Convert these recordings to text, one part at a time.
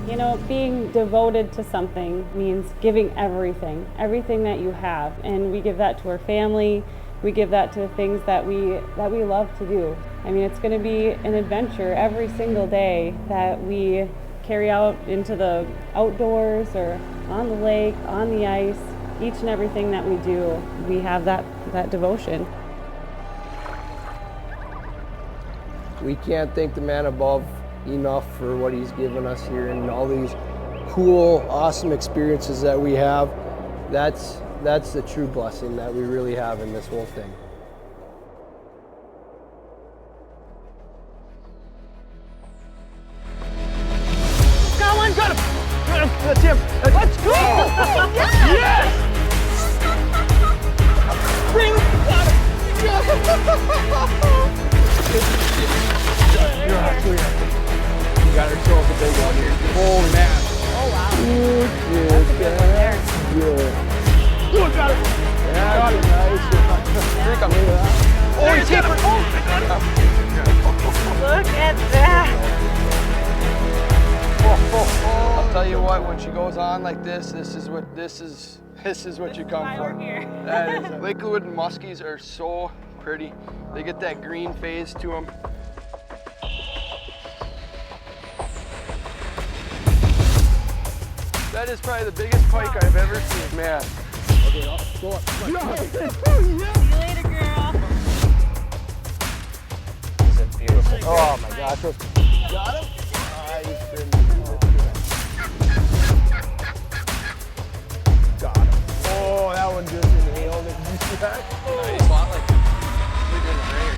You know, being devoted to something means giving everything that you have, and we give that to our family. We give that to the things that we love to do. I mean, it's going to be an adventure every single day that we carry out into the outdoors or on the lake, on the ice. Each and everything that we do, we have that devotion. We can't thank the man above enough for what he's given us here and all these cool, awesome experiences that we have. That's the true blessing that we really have in this whole thing. Got one, got him! That's him! Let's go! Yes! Bring! Got him! You got ourselves a big one here. Holy man! Oh wow! That's a good one there. Good. Oh, got it! Yeah, Got it. nice. Here comes. Oh, he's hit! Look at that! I'll tell you what, when she goes on like this, this is what you come why for. we're here. That is, lakewood and muskies are so pretty. They get that green phase to them. That is probably the biggest pike I've ever seen, man. Okay, go up. See you later, girl. Is it beautiful? Oh my gosh. Got him? Got him. Oh, that one just inhaled it. Did you see that? Nice.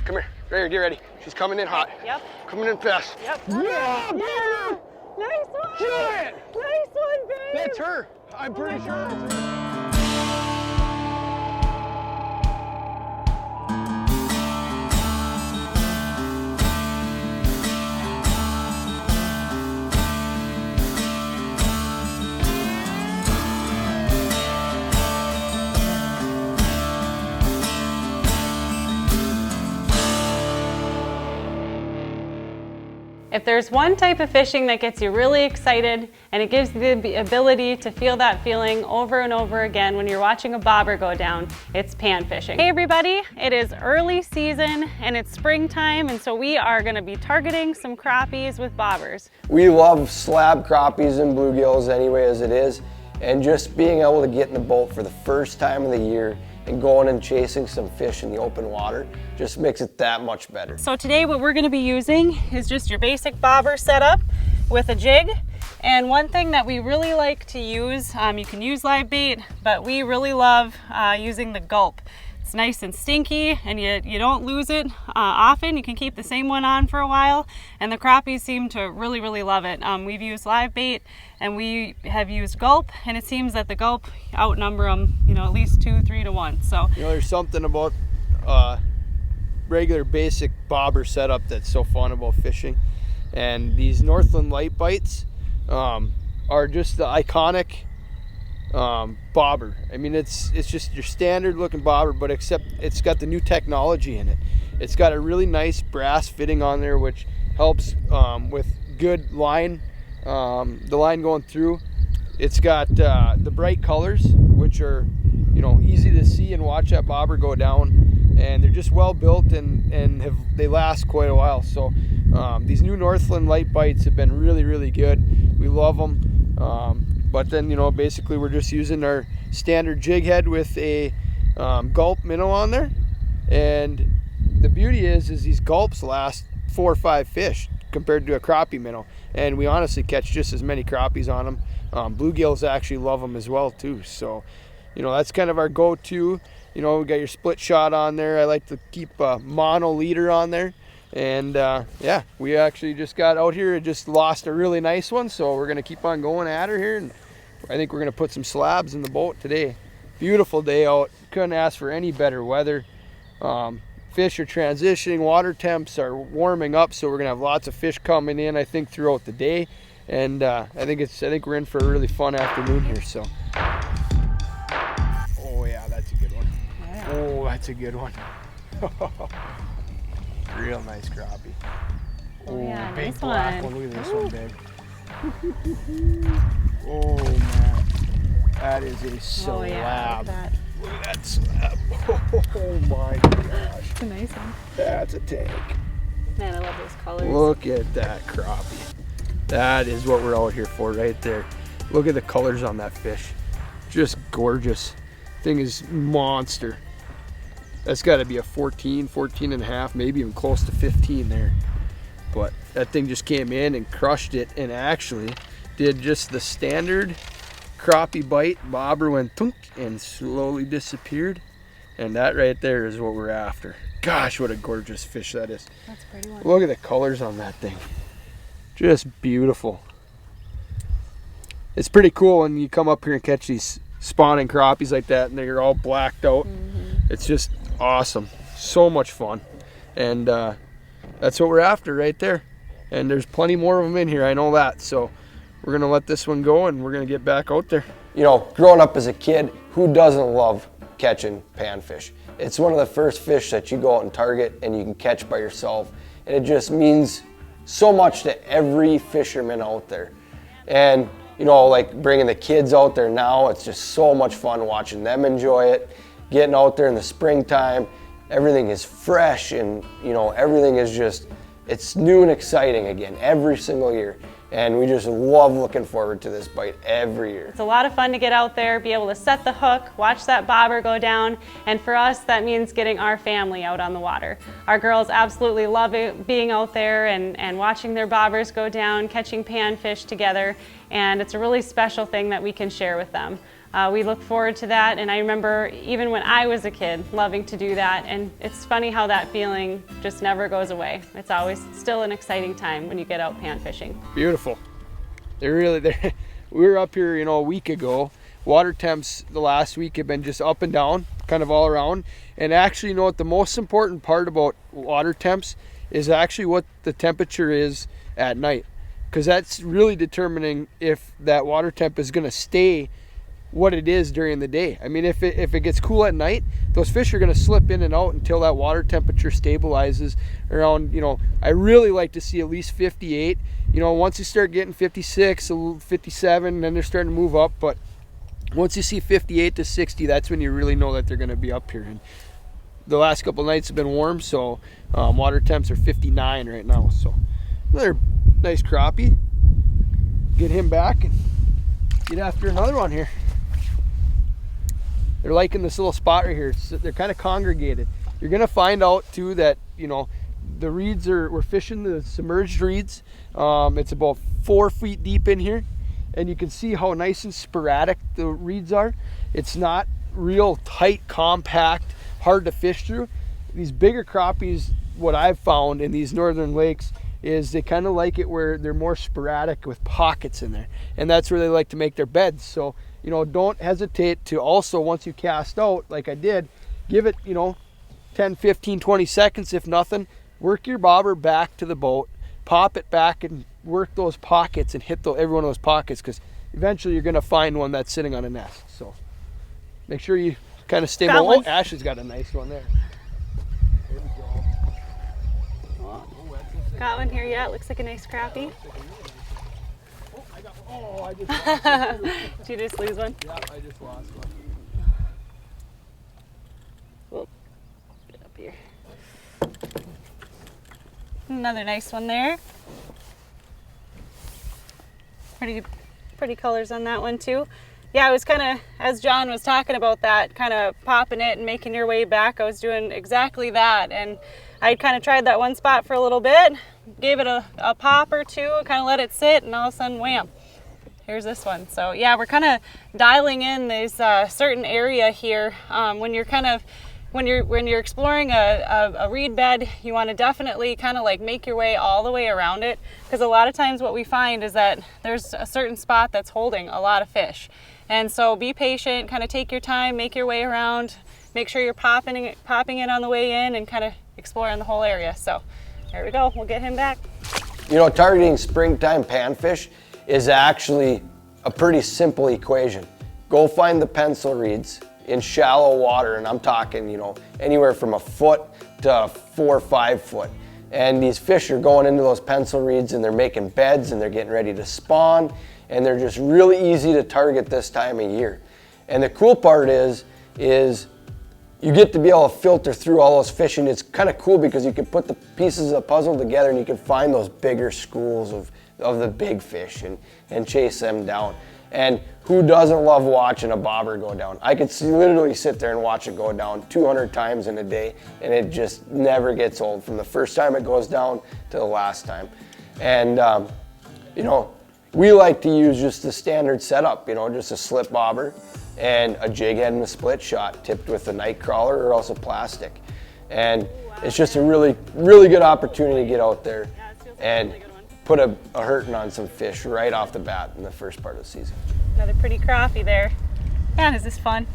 Come here. Right here, get ready. She's coming in hot. Yep. Coming in fast. Yep. Yeah! Yeah! Nice one! Giant! Nice one, babe! That's her. I'm pretty sure that's her. If there's one type of fishing that gets you really excited and it gives you the ability to feel that feeling over and over again when you're watching a bobber go down, it's pan fishing. Hey everybody, it is early season and it's springtime, and so we are going to be targeting some crappies with bobbers. We love slab crappies and bluegills anyway as it is, and just being able to get in the boat for the first time of the year and going and chasing some fish in the open water just makes it that much better. So today what we're going to be using is just your basic bobber setup with a jig. And one thing that we really like to use, you can use live bait, but we really love using the gulp. It's nice and stinky and you don't lose it often. You can keep the same one on for a while, and the crappies seem to really love it. We've used live bait and we have used gulp, and it seems that the gulp outnumber them, at least 2-3 to 1. So there's something about regular basic bobber setup that's so fun about fishing, and these Northland light bites are just the iconic bobber. I mean, it's just your standard looking bobber, but except it's got the new technology in it. It's got a really nice brass fitting on there, which helps with good line, the line going through. It's got the bright colors, which are easy to see and watch that bobber go down, and they're just well built and they last quite a while. So these new Northland light bites have been really good. We love them. But then, basically we're just using our standard jig head with a gulp minnow on there. And the beauty is these gulps last 4 or 5 fish compared to a crappie minnow. And we honestly catch just as many crappies on them. Bluegills actually love them as well too. So, that's kind of our go-to. We got your split shot on there. I like to keep a mono leader on there. And yeah, we actually just got out here and just lost a really nice one, so we're gonna keep on going at her here, and I think we're gonna put some slabs in the boat today. Beautiful day out, couldn't ask for any better weather. Fish are transitioning, water temps are warming up, so we're gonna have lots of fish coming in, I think, throughout the day. And I think we're in for a really fun afternoon here. So oh yeah, that's a good one. Yeah. Oh, that's a good one. Real nice crappie. Oh yeah, big nice black one. one. Look at this one, babe. Oh man, that is a slab. Oh yeah, look at that. Look at that slab. Oh my gosh. It's a nice one. That's a tank. Man, I love those colors. Look at that crappie. That is what we're out here for right there. Look at the colors on that fish. Just gorgeous. Thing is monster. That's got to be a 14 and a half, maybe even close to 15 there. But that thing just came in and crushed it, and actually did just the standard crappie bite. Bobber went thunk and slowly disappeared. And that right there is what we're after. Gosh, what a gorgeous fish that is. That's a pretty one. Look at the colors on that thing. Just beautiful. It's pretty cool when you come up here and catch these spawning crappies like that and they're all blacked out. It's just awesome. So much fun. And that's what we're after right there. And there's plenty more of them in here, I know that. So we're gonna let this one go and we're gonna get back out there. You know, growing up as a kid, who doesn't love catching panfish? It's one of the first fish that you go out and target and you can catch by yourself. And it just means so much to every fisherman out there. And you know, like bringing the kids out there now, it's just so much fun watching them enjoy it. Getting out there in the springtime, everything is fresh and you know, everything is just, it's new and exciting again every single year. And we just love looking forward to this bite every year. It's a lot of fun to get out there, be able to set the hook, watch that bobber go down, and for us that means getting our family out on the water. Our girls absolutely love it, being out there and watching their bobbers go down, catching panfish together, and it's a really special thing that we can share with them. We look forward to that, and I remember even when I was a kid loving to do that, and it's funny how that feeling just never goes away. It's always still an exciting time when you get out pan fishing. Beautiful. They're really there. We were up here, you know, a week ago. Water temps the last week have been just up and down, kind of all around. And actually, you know what, the most important part about water temps is actually what the temperature is at night, because that's really determining if that water temp is going to stay what it is during the day. I mean, if it gets cool at night, those fish are going to slip in and out until that water temperature stabilizes around, you know, I really like to see at least 58. You know, once you start getting 56, 57, then they're starting to move up. But once you see 58 to 60, that's when you really know that they're going to be up here. And the last couple of nights have been warm, so water temps are 59 right now. So another nice crappie. Get him back and get after another one here. They're liking this little spot right here. They're kind of congregated. You're gonna find out too that, you know, the reeds we're fishing the submerged reeds. It's about 4 feet deep in here, and you can see how nice and sporadic the reeds are. It's not real tight, compact, hard to fish through. These bigger crappies, what I've found in these northern lakes, is they kind of like it where they're more sporadic with pockets in there, and that's where they like to make their beds. So, you know, don't hesitate to also, once you cast out like I did, give it, you know, 10, 15, 20 seconds if nothing. Work your bobber back to the boat, pop it back and work those pockets and hit every one of those pockets, because eventually you're going to find one that's sitting on a nest. So make sure you kind of stay mobile. Oh, Ashley's got a nice one there. There we go. Got one here yet. Looks like a nice crappie. Oh, I just lost one. Did you just lose one? Yeah, I just lost one. Whoop. Get up here. Another nice one there. Pretty colors on that one too. Yeah, I was kind of, as John was talking about that, kind of popping it and making your way back. I was doing exactly that, and I kind of tried that one spot for a little bit, gave it a pop or two, kind of let it sit, and all of a sudden, wham, here's this one. So yeah, we're kind of dialing in this certain area here. When you're exploring a reed bed, you want to definitely kind of like make your way all the way around it, because a lot of times what we find is that there's a certain spot that's holding a lot of fish. And so be patient, kind of take your time, make your way around, make sure you're popping it on the way in, and kind of exploring the whole area. So there we go, we'll get him back. You know, targeting springtime panfish is actually a pretty simple equation. Go find the pencil reeds in shallow water, and I'm talking, you know, anywhere from a foot to 4 or 5 foot. And these fish are going into those pencil reeds and they're making beds and they're getting ready to spawn, and they're just really easy to target this time of year. And the cool part is you get to be able to filter through all those fish, and it's kind of cool because you can put the pieces of the puzzle together and you can find those bigger schools of the big fish and chase them down. And who doesn't love watching a bobber go down? I could literally sit there and watch it go down 200 times in a day, and it just never gets old from the first time it goes down to the last time. And you know, we like to use just the standard setup, you know, just a slip bobber and a jig head and a split shot tipped with a night crawler or else a plastic. And it's just a really, really good opportunity to get out there and put a hurting on some fish right off the bat in the first part of the season. Another pretty crappie there. Man, is this fun.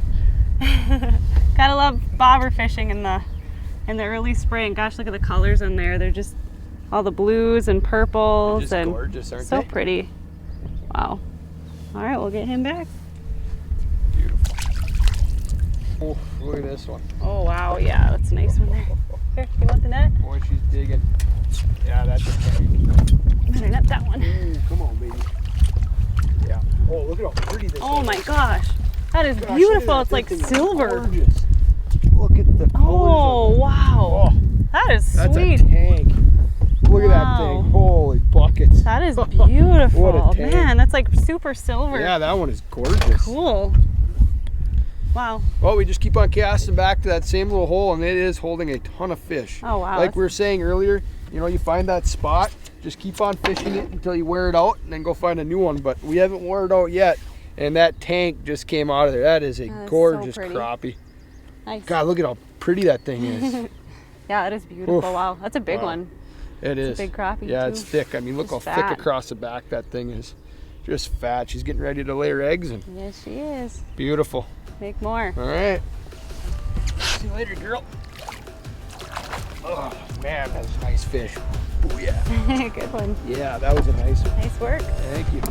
Gotta love bobber fishing in the early spring. Gosh, look at the colors in there. They're just all the blues and purples. Just and gorgeous, aren't so they? pretty. Wow. All right, we'll get him back. Beautiful. Oh, look at this one. Oh, wow, yeah, that's a nice one there. Here, you want the net? Boy, she's digging. Yeah, that's a tank. Better net that one. Ooh, come on, baby. Yeah. Oh, look at how pretty this is. Oh my gosh, that is Gosh, beautiful. look It's at like that thing. silver. Gorgeous. Look at the colors. Oh, wow. Oh, That is that's sweet. a tank. Look at that Wow. thing. Holy buckets. That is beautiful. What a tank. Man, that's like super silver. Yeah, that one is gorgeous. Cool. Wow. Well, we just keep on casting back to that same little hole, and it is holding a ton of fish. Oh, wow. Like we were saying earlier, you know, you find that spot, just keep on fishing it until you wear it out, and then go find a new one. But we haven't worn it out yet, and that tank just came out of there. That is a That is gorgeous so pretty. crappie. Nice. God, look at how pretty that thing is. Yeah, it is beautiful. Oof. Wow. That's a big Wow. one. It is. It's a big crappie, Yeah, too. it's thick. I mean, look Just how fat. thick across the back that thing is. Just fat. She's getting ready to lay her eggs, and Yes, she is. beautiful. Make more. All right. See you later, girl. Oh, man, that's a nice fish. Oh, yeah. Good one. Yeah, that was a nice one. Nice work. Thank you.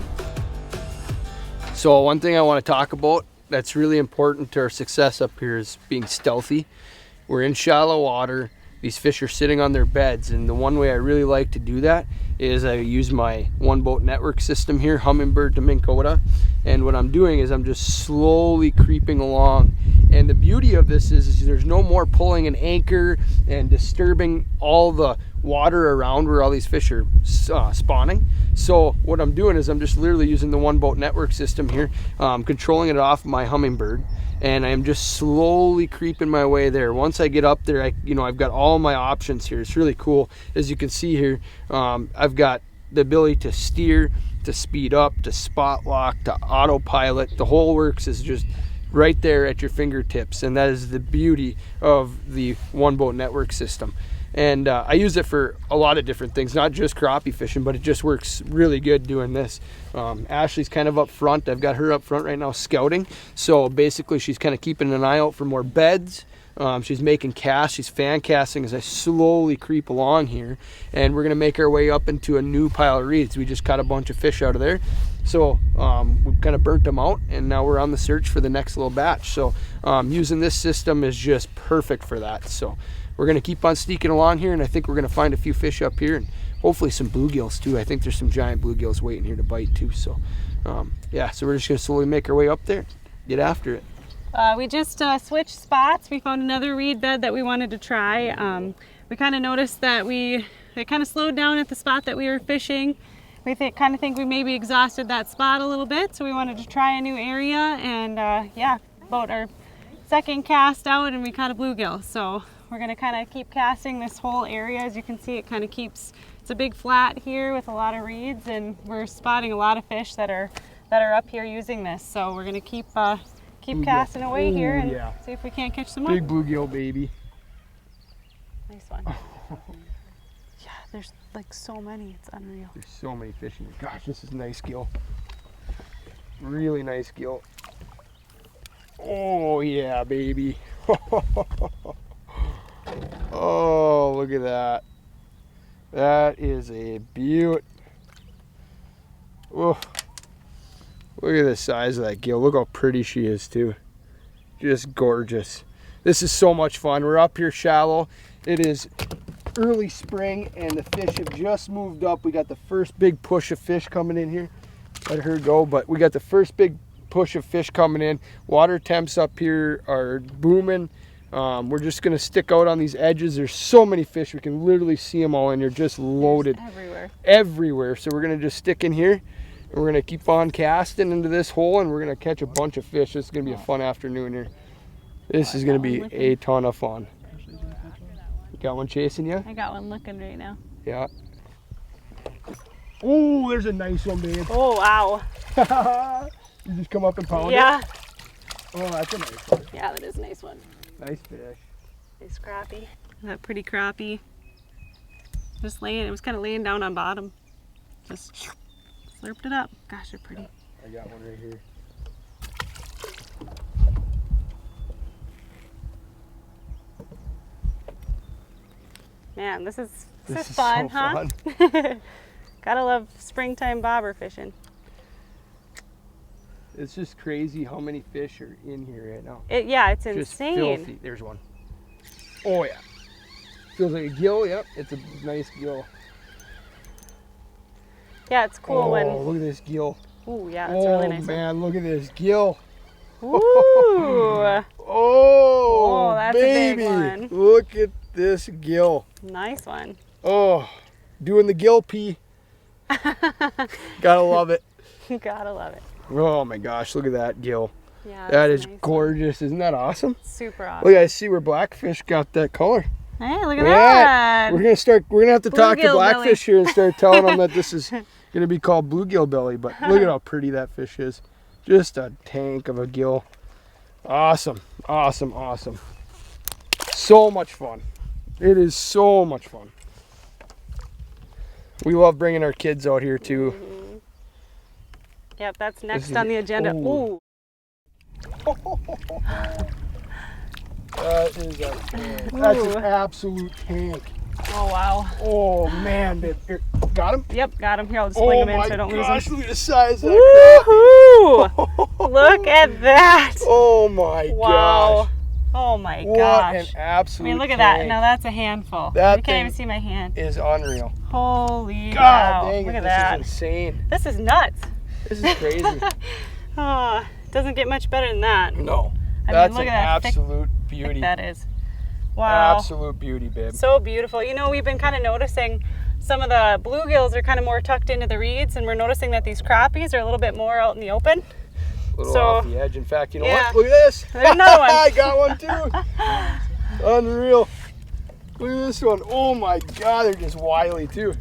So one thing I want to talk about that's really important to our success up here is being stealthy. We're in shallow water. These fish are sitting on their beds, and the one way I really like to do that is I use my one boat network system here, Humminbird to Minn Kota, and what I'm doing is I'm just slowly creeping along. And the beauty of this is there's no more pulling an anchor and disturbing all the water around where all these fish are spawning. So what I'm doing is I'm just literally using the one boat network system here, controlling it off my Humminbird, and I'm just slowly creeping my way there. Once I get up there, I've got all my options here. It's really cool. As you can see here, I've got the ability to steer, to speed up, to spot lock, to autopilot. The whole works is just right there at your fingertips, and that is the beauty of the one boat network system. And I use it for a lot of different things, not just crappie fishing, but it just works really good doing this. Ashley's kind of up front. I've got her up front right now scouting. So basically she's kind of keeping an eye out for more beds. She's making casts. She's fan casting as I slowly creep along here. And we're going to make our way up into a new pile of reeds. We just caught a bunch of fish out of there. So we've kind of burnt them out, and now we're on the search for the next little batch. So using this system is just perfect for that. So we're going to keep on sneaking along here, and I think we're going to find a few fish up here, and hopefully some bluegills too. I think there's some giant bluegills waiting here to bite too. So yeah, so we're just going to slowly make our way up there, get after it. We just switched spots. We found another reed bed that we wanted to try. We kind of noticed that it kind of slowed down at the spot that we were fishing. We kind of think we maybe exhausted that spot a little bit, so we wanted to try a new area. And yeah, about our second cast out, and we caught a bluegill. So we're going to kind of keep casting this whole area. As you can see, it kind of keeps, it's a big flat here with a lot of reeds, and we're spotting a lot of fish that are up here using this. So we're going to keep casting away here and see if we can't catch some more. Big bluegill, baby. Nice one. Yeah, there's like so many, it's unreal. There's so many fish in here. Gosh, this is nice gill. Really nice gill. Oh yeah, baby. Oh, look at that. That is a beaut. Oh, look at the size of that gill. Look how pretty she is too. Just gorgeous. This is so much fun. We're up here shallow. It is early spring and the fish have just moved up. We got the first big push of fish coming in here. Let her go, but we got the first big push of fish coming in. Water temps up here are booming. We're just gonna stick out on these edges. There's so many fish. We can literally see them all in here, just loaded. Everywhere. Everywhere. So we're gonna just stick in here and we're gonna keep on casting into this hole and we're gonna catch a bunch of fish. This is gonna be a fun afternoon here. This is gonna be a ton of fun. You got one chasing you? I got one looking right now. Yeah. Oh, there's a nice one, babe. Oh, wow. You just come up and pound Yeah. it? Oh, that's a nice one. Yeah, that is a nice one. Nice fish. Nice crappie. That pretty crappie. Just laying, it was kind of laying down on bottom. Just slurped it up. Gosh, they're pretty. I got one right here. Man, this is This is fun, so huh? fun. Gotta love springtime bobber fishing. It's just crazy how many fish are in here right now. Yeah, it's Just insane. filthy. There's one. Oh yeah. Feels like a gill. Yep, it's a nice gill. Yeah, it's cool when. Oh, look at this gill. Ooh, yeah, that's a really nice man, look at this gill. one. Ooh. Oh, that's a baby. big one. Look at this gill. Nice one. Oh, doing the gill pee. Gotta love it. Gotta love it. Oh my gosh, look at that gill. Yeah, That that's is a nice one. gorgeous. Isn't that awesome? Super awesome. Look, I see where blackfish got that color. Hey, look at Yeah, that. we're gonna have to talk to Bluegill blackfish here and start telling them that this is gonna be called bluegill belly. But look at how pretty that fish is. Just a tank of a gill. Awesome, awesome, awesome. So much fun. It is so much fun. We love bringing our kids out here too. Mm-hmm. Yep, that's next is- on the agenda. oh. Ooh. That is a tank. That's Ooh. an absolute tank. Oh, wow. Oh man, babe. Here, got him? Yep, got him. Here, I'll just fling him in so I don't lose him. Look at the size of that Woohoo! Look at that. Oh my Wow. gosh. Oh my What gosh. an absolute I mean, look at that. tank. Now that's a handful. That You can't thing even see my hand. is unreal. Holy God cow. dang Look it, at this that. is insane. This is nuts. This is crazy. Oh, doesn't get much better than that. No. I That's mean, look an at that absolute thick beauty. that is. Wow. Absolute beauty, babe. So beautiful. You know, we've been kind of noticing some of the bluegills are kind of more tucked into the reeds, and we're noticing that these crappies are a little bit more out in the open. A little so- off the edge. In fact, you know Yeah. what? Look at this. There's another one. I got one too. Unreal. Look at this one. Oh my God, they're just wily too.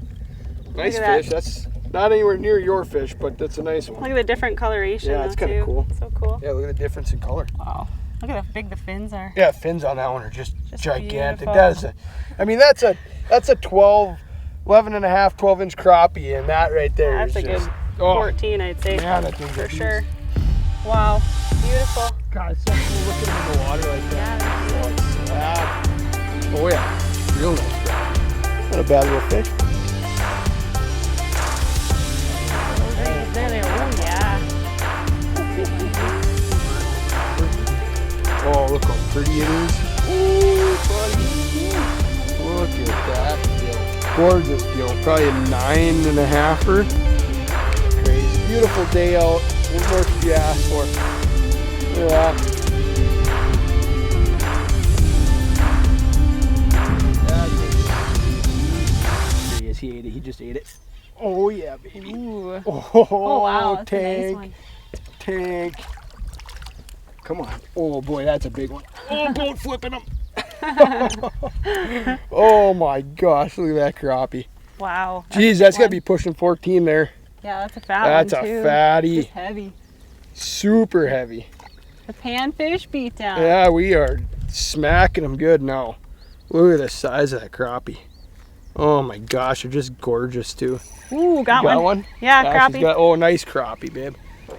Nice at that. fish. That's not anywhere near your fish, but that's a nice one. Look at the different coloration. Yeah, it's though, kinda too. cool. So cool. Yeah, look at the difference in color. Wow. Look at how big the fins are. Yeah, fins on that one are just gigantic. beautiful. That is a, I mean, that's a 12, 11 and a half, 12 inch crappie, and that right there That's is a good just, oh, 14, I'd say. man, that thing's for a beast. sure. Wow. Beautiful. God, it's so cool looking in the water like that. Yeah. Oh yeah, real nice. Not a bad little fish. There they are. Oh, yeah. Oh, look how pretty it is. Ooh, buddy. Look at that gill. Gorgeous gill. Probably a 9.5-er. Crazy. Beautiful day out. What more could you ask for? Look at that. There he is. He ate it. He just ate it. Oh, yeah, baby. Ooh. Oh, Wow. That's tank. a nice one. Tank. Come on. Oh boy, that's a big one. Oh, boat flipping them. Oh my gosh, look at that crappie. Wow. Jeez, that's got to be pushing 14 there. Yeah, that's a fat That's one, a too. fatty. Just heavy. Super heavy. The panfish beatdown. Yeah, we are smacking them good now. Look at the size of that crappie. Oh my gosh, they're just gorgeous too. Ooh, got You one. Yeah, Ashley's crappie. got, oh, nice crappie, babe.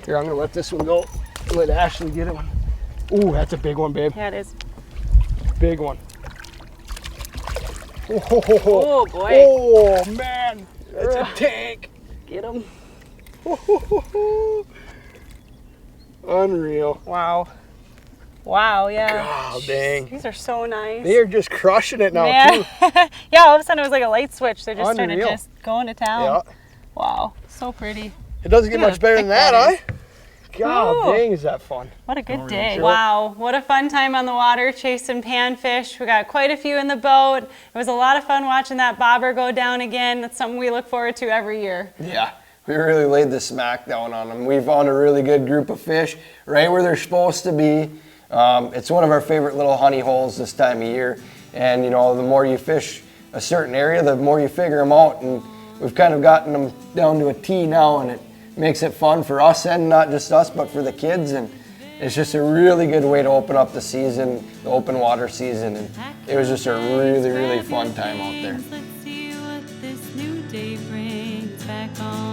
Here, I'm going to let this one go. Let Ashley get it one. Ooh, that's a big one, babe. Yeah, it is. Big one. Oh, boy. Oh, man. That's a tank. Get him. Unreal. Wow. Wow, yeah. Oh, dang. These are so nice. They are just crushing it now, Man. too. Yeah, all of a sudden it was like a light switch. They're just starting Unreal. to just go into town. Yeah. Wow, so pretty. It doesn't get Look much how better thick than that, that huh? God, Ooh. dang, is that fun. What a good day. sure. Wow, what a fun time on the water chasing panfish. We got quite a few in the boat. It was a lot of fun watching that bobber go down again. That's something we look forward to every year. Yeah, we really laid the smack down on them. We found a really good group of fish right where they're supposed to be. It's one of our favorite little honey holes this time of year. And you know, the more you fish a certain area, the more you figure them out. And we've kind of gotten them down to a T now, and it makes it fun for us, and not just us, but for the kids. And it's just a really good way to open up the season, the open water season. And it was just a really, really fun time out there. Let's see what this new day brings back on.